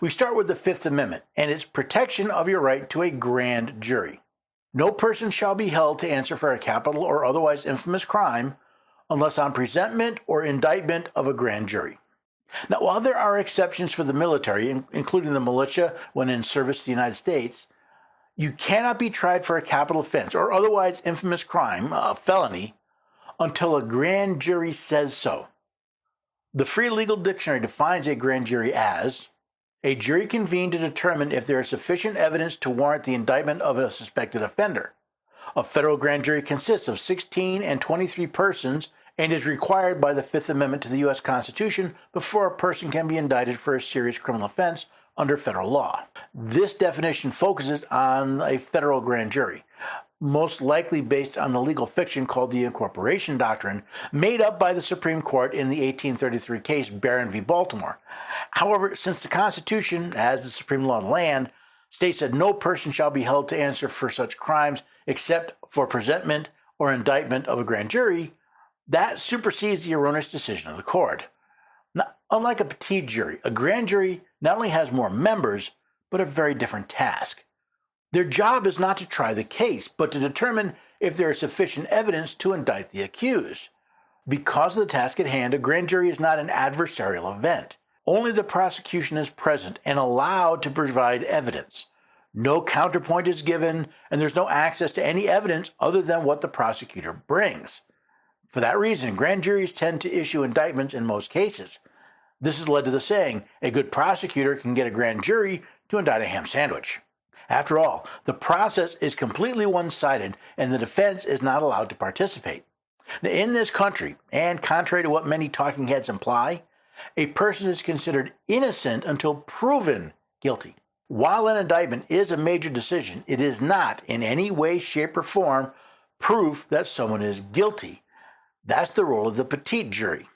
We start with the Fifth Amendment and its protection of your right to a grand jury. No person shall be held to answer for a capital or otherwise infamous crime unless on presentment or indictment of a grand jury. Now, while there are exceptions for the military, including the militia when in service to the United States, you cannot be tried for a capital offense or otherwise infamous crime, a felony, until a grand jury says so. The Free Legal Dictionary defines a grand jury as a jury convened to determine if there is sufficient evidence to warrant the indictment of a suspected offender. A federal grand jury consists of 16 and 23 persons and is required by the Fifth Amendment to the U.S. Constitution before a person can be indicted for a serious criminal offense under federal law. This definition focuses on a federal grand jury, most likely based on the legal fiction called the incorporation doctrine, made up by the Supreme Court in the 1833 case Barron v. Baltimore. However, since the Constitution, as the supreme law of the land, states that no person shall be held to answer for such crimes except for presentment or indictment of a grand jury, that supersedes the erroneous decision of the court. Now, unlike a petit jury, a grand jury not only has more members, but a very different task. Their job is not to try the case, but to determine if there is sufficient evidence to indict the accused. Because of the task at hand, a grand jury is not an adversarial event. Only the prosecution is present and allowed to provide evidence. No counterpoint is given, and there's no access to any evidence other than what the prosecutor brings. For that reason, grand juries tend to issue indictments in most cases. This has led to the saying, a good prosecutor can get a grand jury to indict a ham sandwich. After all, the process is completely one-sided, and the defense is not allowed to participate. Now, in this country, and contrary to what many talking heads imply, a person is considered innocent until proven guilty. While an indictment is a major decision, it is not, in any way, shape, or form, proof that someone is guilty. That's the role of the petit jury.